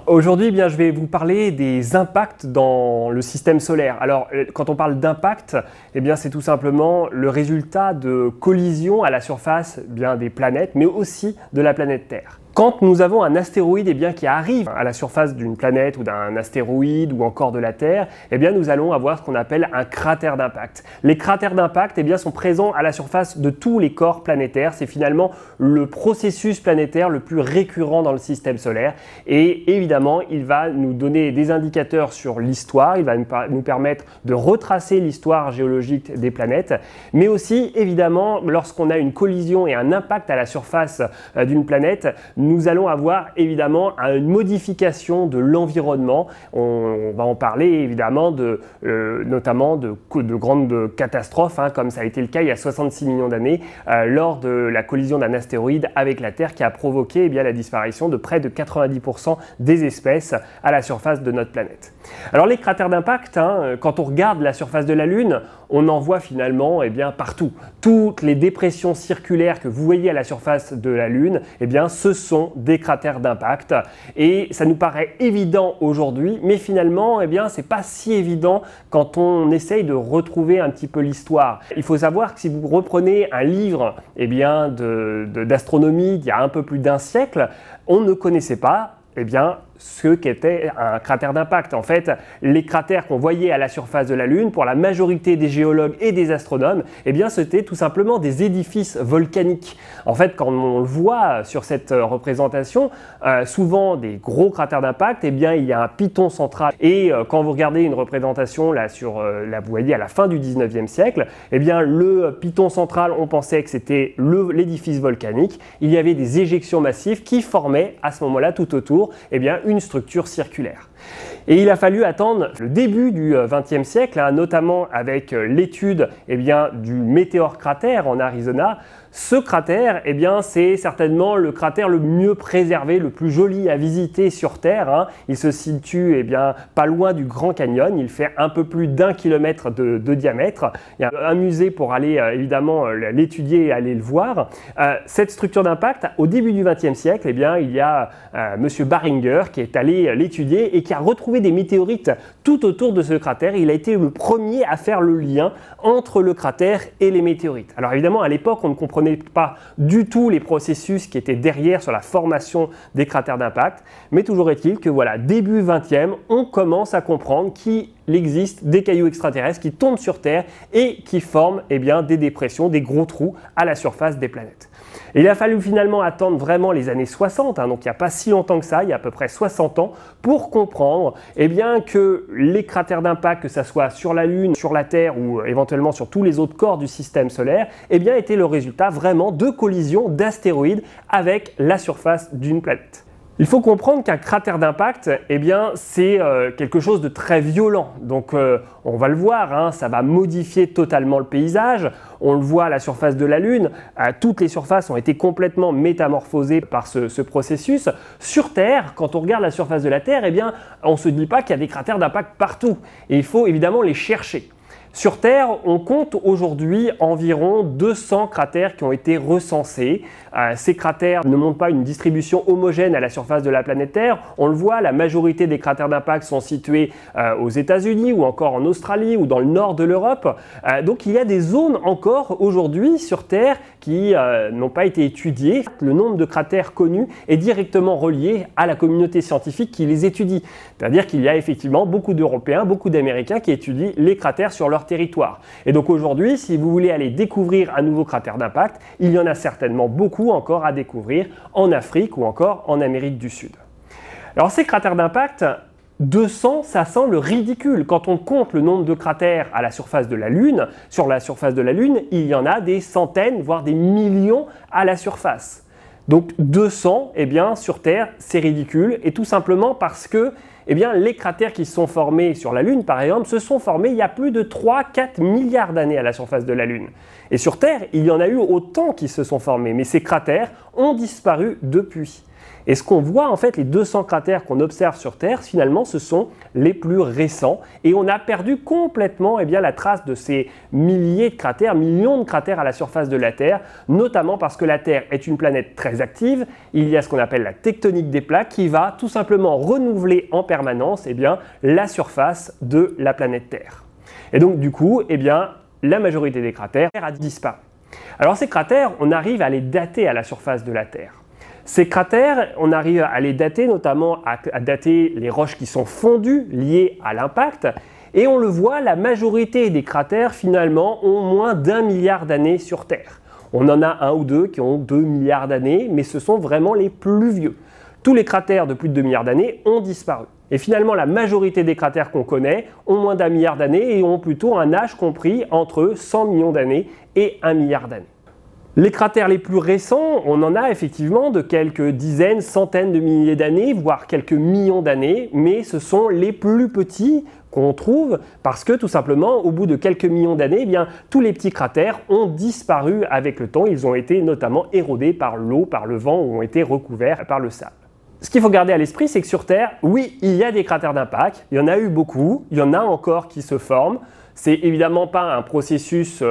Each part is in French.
Aujourd'hui, je vais vous parler des impacts dans le système solaire. Alors, quand on parle d'impact, c'est tout simplement le résultat de collisions à la surface des planètes, mais aussi de la planète Terre. Quand nous avons un astéroïde qui arrive à la surface d'une planète ou d'un astéroïde ou encore de la Terre, nous allons avoir ce qu'on appelle un cratère d'impact. Les cratères d'impact sont présents à la surface de tous les corps planétaires. C'est finalement le processus planétaire le plus récurrent dans le système solaire. Et évidemment, il va nous donner des indicateurs sur l'histoire, il va nous permettre de retracer l'histoire géologique des planètes, mais aussi évidemment lorsqu'on a une collision et un impact à la surface d'une planète, nous allons avoir évidemment une modification de l'environnement. On va en parler évidemment notamment de grandes catastrophes, comme ça a été le cas il y a 66 millions d'années lors de la collision d'un astéroïde avec la Terre qui a provoqué la disparition de près de 90% des espèces à la surface de notre planète. Alors les cratères d'impact, quand on regarde la surface de la Lune, on en voit finalement partout. Toutes les dépressions circulaires que vous voyez à la surface de la Lune, ce sont des cratères d'impact. Et ça nous paraît évident aujourd'hui, mais finalement, c'est pas si évident quand on essaye de retrouver un petit peu l'histoire. Il faut savoir que si vous reprenez un livre d'astronomie d'il y a un peu plus d'un siècle, on ne connaissait pas ce qu'était un cratère d'impact. En fait, les cratères qu'on voyait à la surface de la Lune, pour la majorité des géologues et des astronomes, c'était tout simplement des édifices volcaniques. En fait, quand on le voit sur cette représentation, souvent des gros cratères d'impact, il y a un piton central. Et quand vous regardez une représentation vous voyez à la fin du 19e siècle, le piton central, on pensait que c'était l'édifice volcanique. Il y avait des éjections massives qui formaient à ce moment-là tout autour une structure circulaire. Et il a fallu attendre le début du XXe siècle, notamment avec l'étude du météore cratère en Arizona. Ce cratère, c'est certainement le cratère le mieux préservé, le plus joli à visiter sur Terre. Il se situe pas loin du Grand Canyon. Il fait un peu plus d'1 kilomètre de diamètre. Il y a un musée pour aller évidemment l'étudier et aller le voir. Cette structure d'impact, au début du XXe siècle, il y a Monsieur Barringer qui est allé l'étudier et qui a retrouvé des météorites tout autour de ce cratère. Il a été le premier à faire le lien entre le cratère et les météorites. Alors évidemment, à l'époque, on ne comprenait pas du tout les processus qui étaient derrière sur la formation des cratères d'impact, mais toujours est-il que début 20e, on commence à comprendre qu'il existe des cailloux extraterrestres qui tombent sur Terre et qui forment des dépressions, des gros trous à la surface des planètes. Et il a fallu finalement attendre vraiment les années 60, donc il n'y a pas si longtemps que ça, il y a à peu près 60 ans, pour comprendre que les cratères d'impact, que ce soit sur la Lune, sur la Terre ou éventuellement sur tous les autres corps du système solaire, étaient le résultat vraiment de collisions d'astéroïdes avec la surface d'une planète. Il faut comprendre qu'un cratère d'impact, c'est quelque chose de très violent. Donc, on va le voir, ça va modifier totalement le paysage. On le voit à la surface de la Lune. Toutes les surfaces ont été complètement métamorphosées par ce processus. Sur Terre, quand on regarde la surface de la Terre, on ne se dit pas qu'il y a des cratères d'impact partout. Et il faut évidemment les chercher. Sur Terre, on compte aujourd'hui environ 200 cratères qui ont été recensés. Ces cratères ne montrent pas une distribution homogène à la surface de la planète Terre. On le voit, la majorité des cratères d'impact sont situés aux États-Unis ou encore en Australie ou dans le nord de l'Europe. Donc il y a des zones encore aujourd'hui sur Terre qui n'ont pas été étudiées. Le nombre de cratères connus est directement relié à la communauté scientifique qui les étudie. C'est-à-dire qu'il y a effectivement beaucoup d'Européens, beaucoup d'Américains qui étudient les cratères sur leur territoire. Et donc aujourd'hui, si vous voulez aller découvrir un nouveau cratère d'impact, il y en a certainement beaucoup encore à découvrir en Afrique ou encore en Amérique du Sud. Alors ces cratères d'impact, 200, ça semble ridicule. Quand on compte le nombre de cratères à la surface de la Lune, sur la surface de la Lune, il y en a des centaines, voire des millions à la surface. Donc 200, sur Terre, c'est ridicule, et tout simplement parce que les cratères qui se sont formés sur la Lune, par exemple, se sont formés il y a plus de 3-4 milliards d'années à la surface de la Lune. Et sur Terre, il y en a eu autant qui se sont formés, mais ces cratères ont disparu depuis. Et ce qu'on voit, en fait, les 200 cratères qu'on observe sur Terre, finalement, ce sont les plus récents. Et on a perdu complètement la trace de ces milliers de cratères, millions de cratères à la surface de la Terre, notamment parce que la Terre est une planète très active. Il y a ce qu'on appelle la tectonique des plaques qui va tout simplement renouveler en permanence la surface de la planète Terre. Et donc, du coup, la majorité des cratères a disparu. Alors, ces cratères, on arrive à les dater à la surface de la Terre. Ces cratères, on arrive à les dater, notamment à dater les roches qui sont fondues liées à l'impact. Et on le voit, la majorité des cratères, finalement, ont moins d'1 milliard d'années sur Terre. On en a un ou deux qui ont 2 milliards d'années, mais ce sont vraiment les plus vieux. Tous les cratères de plus de 2 milliards d'années ont disparu. Et finalement, la majorité des cratères qu'on connaît ont moins d'1 milliard d'années et ont plutôt un âge compris entre 100 millions d'années et 1 milliard d'années. Les cratères les plus récents, on en a effectivement de quelques dizaines, centaines de milliers d'années, voire quelques millions d'années, mais ce sont les plus petits qu'on trouve parce que tout simplement, au bout de quelques millions d'années, tous les petits cratères ont disparu avec le temps. Ils ont été notamment érodés par l'eau, par le vent ou ont été recouverts par le sable. Ce qu'il faut garder à l'esprit, c'est que sur Terre, oui, il y a des cratères d'impact, il y en a eu beaucoup, il y en a encore qui se forment. C'est évidemment pas un processus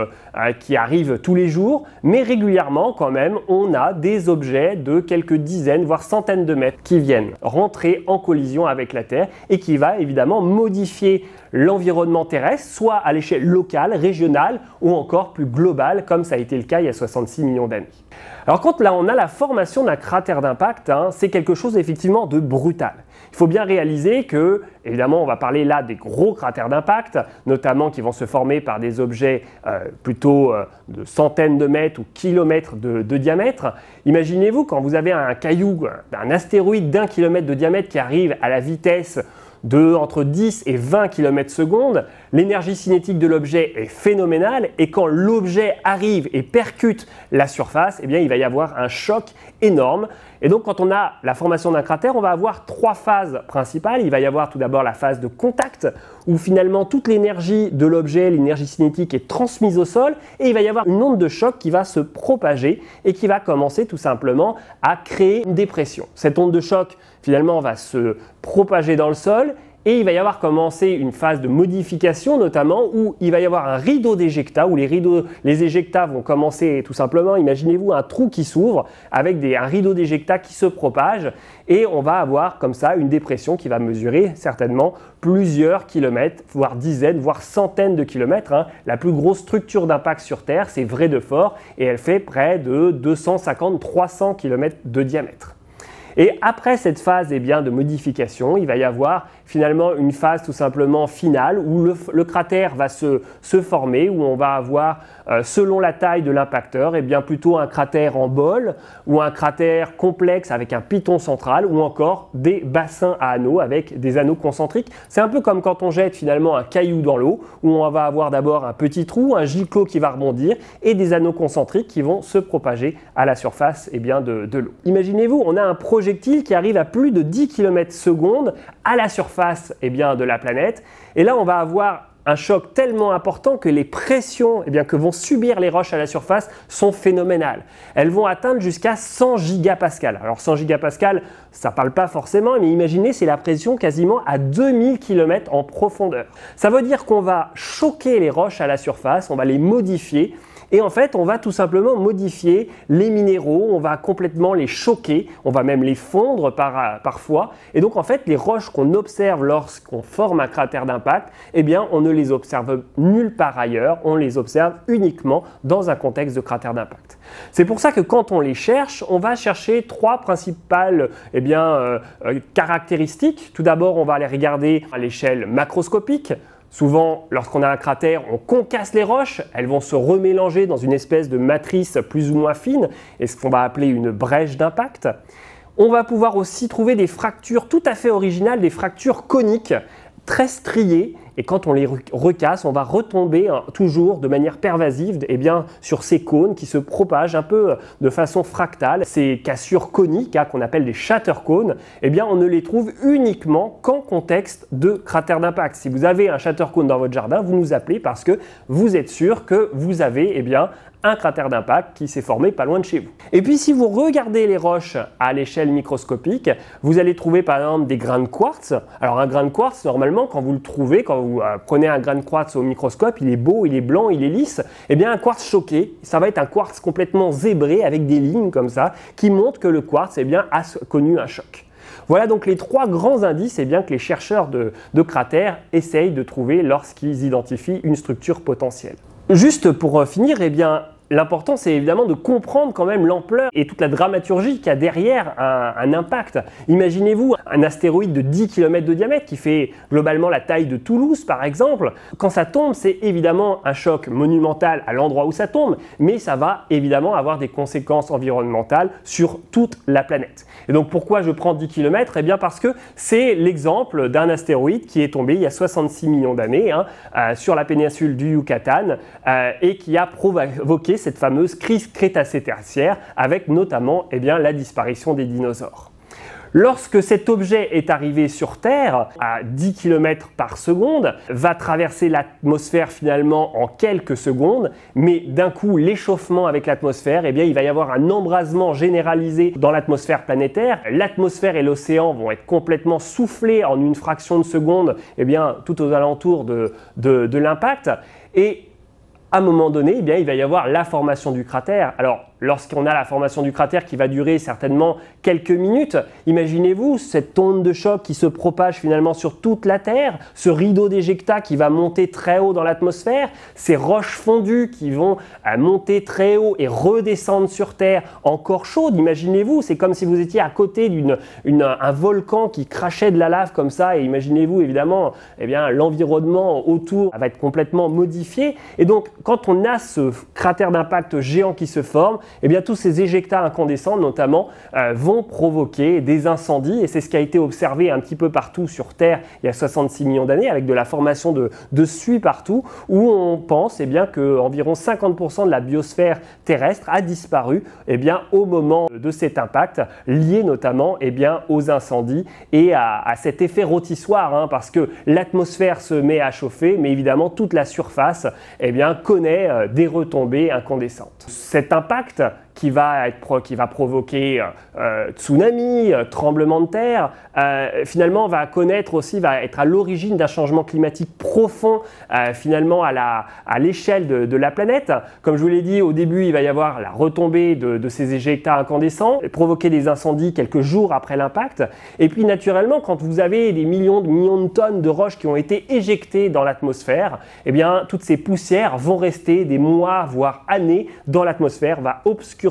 qui arrive tous les jours, mais régulièrement quand même, on a des objets de quelques dizaines, voire centaines de mètres qui viennent rentrer en collision avec la Terre et qui va évidemment modifier l'environnement terrestre, soit à l'échelle locale, régionale ou encore plus globale, comme ça a été le cas il y a 66 millions d'années. Alors quand là on a la formation d'un cratère d'impact, c'est quelque chose effectivement de brutal. Il faut bien réaliser que, évidemment, on va parler là des gros cratères d'impact, notamment qui vont se former par des objets plutôt de centaines de mètres ou kilomètres de diamètre. Imaginez-vous quand vous avez un caillou, un astéroïde d'1 kilomètre de diamètre qui arrive à la vitesse de entre 10 et 20 km/s, l'énergie cinétique de l'objet est phénoménale et quand l'objet arrive et percute la surface, il va y avoir un choc énorme. Et donc quand on a la formation d'un cratère, on va avoir 3 phases principales. Il va y avoir tout d'abord la phase de contact où finalement toute l'énergie de l'objet, l'énergie cinétique est transmise au sol et il va y avoir une onde de choc qui va se propager et qui va commencer tout simplement à créer une dépression. Cette onde de choc finalement va se propager dans le sol et il va y avoir commencé une phase de modification notamment où il va y avoir un rideau d'éjecta où les éjectas vont commencer tout simplement, imaginez-vous un trou qui s'ouvre avec un rideau d'éjecta qui se propage et on va avoir comme ça une dépression qui va mesurer certainement plusieurs kilomètres, voire dizaines, voire centaines de kilomètres. La plus grosse structure d'impact sur Terre, c'est Vredefort et elle fait près de 250-300 km de diamètre. Et après cette phase de modification, il va y avoir finalement une phase tout simplement finale où le cratère va se former, où on va avoir, selon la taille de l'impacteur, plutôt un cratère en bol ou un cratère complexe avec un piton central ou encore des bassins à anneaux avec des anneaux concentriques. C'est un peu comme quand on jette finalement un caillou dans l'eau où on va avoir d'abord un petit trou, un giclot qui va rebondir et des anneaux concentriques qui vont se propager à la surface de l'eau. Imaginez-vous, on a un projectile qui arrive à plus de 10 km/s à la surface de la planète et là on va avoir un choc tellement important que les pressions que vont subir les roches à la surface sont phénoménales. Elles vont atteindre jusqu'à 100 gigapascales. Alors 100 gigapascales, ça ne parle pas forcément, mais imaginez, c'est la pression quasiment à 2000 km en profondeur. Ça veut dire qu'on va choquer les roches à la surface, on va les modifier. Et en fait, on va tout simplement modifier les minéraux, on va complètement les choquer, on va même les fondre parfois. Et donc en fait, les roches qu'on observe lorsqu'on forme un cratère d'impact, on ne les observe nulle part ailleurs, on les observe uniquement dans un contexte de cratère d'impact. C'est pour ça que quand on les cherche, on va chercher 3 principales caractéristiques. Tout d'abord, on va les regarder à l'échelle macroscopique. Souvent, lorsqu'on a un cratère, on concasse les roches, elles vont se remélanger dans une espèce de matrice plus ou moins fine, et ce qu'on va appeler une brèche d'impact. On va pouvoir aussi trouver des fractures tout à fait originales, des fractures coniques, très striées, et quand on les recasse, on va retomber toujours de manière pervasive sur ces cônes qui se propagent un peu de façon fractale. Ces cassures coniques qu'on appelle des shatter cones, on ne les trouve uniquement qu'en contexte de cratère d'impact. Si vous avez un shatter cone dans votre jardin, vous nous appelez parce que vous êtes sûr que vous avez un cratère d'impact qui s'est formé pas loin de chez vous. Et puis si vous regardez les roches à l'échelle microscopique, vous allez trouver par exemple des grains de quartz. Alors un grain de quartz, normalement, quand vous le trouvez, quand vous prenez un grain de quartz au microscope, il est beau, il est blanc, il est lisse. Un quartz choqué, ça va être un quartz complètement zébré avec des lignes comme ça qui montrent que le quartz a connu un choc. Voilà donc les 3 grands indices que les chercheurs de cratères essayent de trouver lorsqu'ils identifient une structure potentielle. Juste pour finir, l'important, c'est évidemment de comprendre quand même l'ampleur et toute la dramaturgie qu'il y a derrière un impact. Imaginez-vous un astéroïde de 10 km de diamètre qui fait globalement la taille de Toulouse, par exemple. Quand ça tombe, c'est évidemment un choc monumental à l'endroit où ça tombe, mais ça va évidemment avoir des conséquences environnementales sur toute la planète. Et donc pourquoi je prends 10 km ? Parce que c'est l'exemple d'un astéroïde qui est tombé il y a 66 millions d'années sur la péninsule du Yucatan et qui a provoqué cette fameuse crise crétacé-tertiaire avec notamment la disparition des dinosaures. Lorsque cet objet est arrivé sur Terre à 10 km par seconde, va traverser l'atmosphère finalement en quelques secondes, mais d'un coup l'échauffement avec l'atmosphère, il va y avoir un embrasement généralisé dans l'atmosphère planétaire. L'atmosphère et l'océan vont être complètement soufflés en une fraction de seconde, tout aux alentours de l'impact. Et à un moment donné, il va y avoir la formation du cratère. Alors, lorsqu'on a la formation du cratère qui va durer certainement quelques minutes, imaginez-vous cette onde de choc qui se propage finalement sur toute la Terre, ce rideau d'éjecta qui va monter très haut dans l'atmosphère, ces roches fondues qui vont monter très haut et redescendre sur Terre encore chaudes. Imaginez-vous, c'est comme si vous étiez à côté d'un volcan qui crachait de la lave comme ça, et imaginez-vous évidemment, l'environnement autour va être complètement modifié. Et donc, quand on a ce cratère d'impact géant qui se forme, tous ces éjectats incandescents notamment vont provoquer des incendies, et c'est ce qui a été observé un petit peu partout sur Terre il y a 66 millions d'années avec de la formation de suie partout, où on pense qu'environ 50% de la biosphère terrestre a disparu au moment de cet impact, lié notamment aux incendies et à cet effet rôtissoire, parce que l'atmosphère se met à chauffer, mais évidemment toute la surface connaît des retombées incandescentes. Cet impact qui va provoquer tsunami, tremblement de terre, finalement va être à l'origine d'un changement climatique profond finalement à l'échelle de la planète. Comme je vous l'ai dit au début, il va y avoir la retombée de ces éjectats incandescents, provoquer des incendies quelques jours après l'impact. Et puis naturellement, quand vous avez des millions de tonnes de roches qui ont été éjectées dans l'atmosphère, toutes ces poussières vont rester des mois, voire années dans l'atmosphère, va obscurer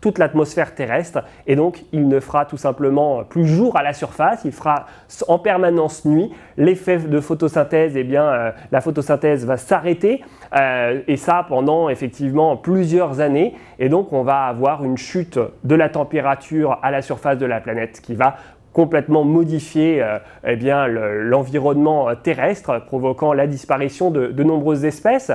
toute l'atmosphère terrestre, et donc il ne fera tout simplement plus jour à la surface, il fera en permanence nuit. L'effet de photosynthèse, la photosynthèse va s'arrêter, et ça pendant effectivement plusieurs années, et donc on va avoir une chute de la température à la surface de la planète qui va complètement modifier l'environnement terrestre, provoquant la disparition de nombreuses espèces.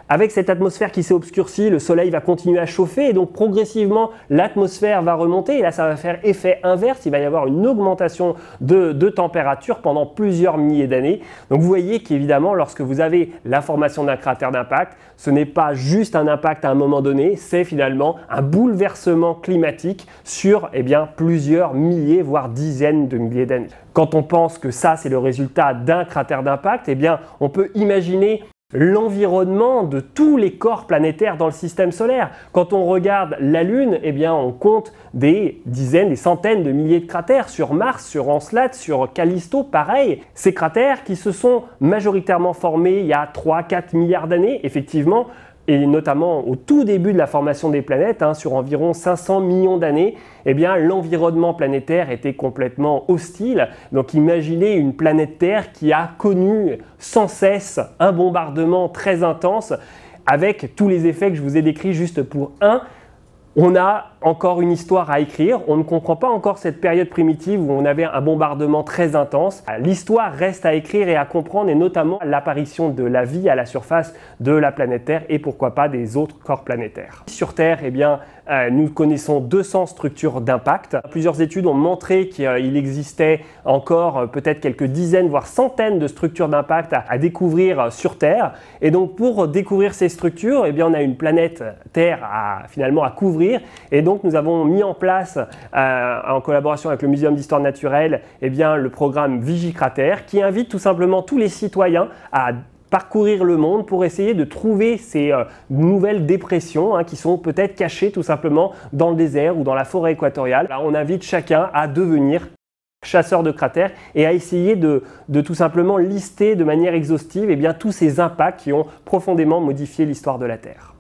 Avec cette atmosphère qui s'est obscurcie, le soleil va continuer à chauffer, et donc progressivement l'atmosphère va remonter, et là ça va faire effet inverse, il va y avoir une augmentation de température pendant plusieurs milliers d'années. Donc vous voyez qu'évidemment lorsque vous avez la formation d'un cratère d'impact, ce n'est pas juste un impact à un moment donné, c'est finalement un bouleversement climatique sur plusieurs milliers, voire dizaines de milliers d'années. Quand on pense que ça c'est le résultat d'un cratère d'impact, on peut imaginer l'environnement de tous les corps planétaires dans le système solaire. Quand on regarde la Lune, on compte des dizaines, des centaines de milliers de cratères. Sur Mars, sur Encelade, sur Callisto, pareil. Ces cratères qui se sont majoritairement formés il y a 3-4 milliards d'années, effectivement, et notamment au tout début de la formation des planètes, sur environ 500 millions d'années, l'environnement planétaire était complètement hostile. Donc imaginez une planète Terre qui a connu sans cesse un bombardement très intense, avec tous les effets que je vous ai décrits juste pour un. On a encore une histoire à écrire, on ne comprend pas encore cette période primitive où on avait un bombardement très intense. L'histoire reste à écrire et à comprendre, et notamment l'apparition de la vie à la surface de la planète Terre et pourquoi pas des autres corps planétaires. Sur Terre, eh bien, nous connaissons 200 structures d'impact. Plusieurs études ont montré qu'il existait encore peut-être quelques dizaines, voire centaines de structures d'impact à découvrir sur Terre. Et donc pour découvrir ces structures, eh bien, on a une planète Terre finalement à couvrir. Et donc nous avons mis en place, en collaboration avec le Muséum d'Histoire Naturelle, eh bien, le programme Vigicratère, qui invite tout simplement tous les citoyens à parcourir le monde pour essayer de trouver ces nouvelles dépressions qui sont peut-être cachées tout simplement dans le désert ou dans la forêt équatoriale. Là, on invite chacun à devenir chasseur de cratères et à essayer de tout simplement lister de manière exhaustive eh bien, tous ces impacts qui ont profondément modifié l'histoire de la Terre.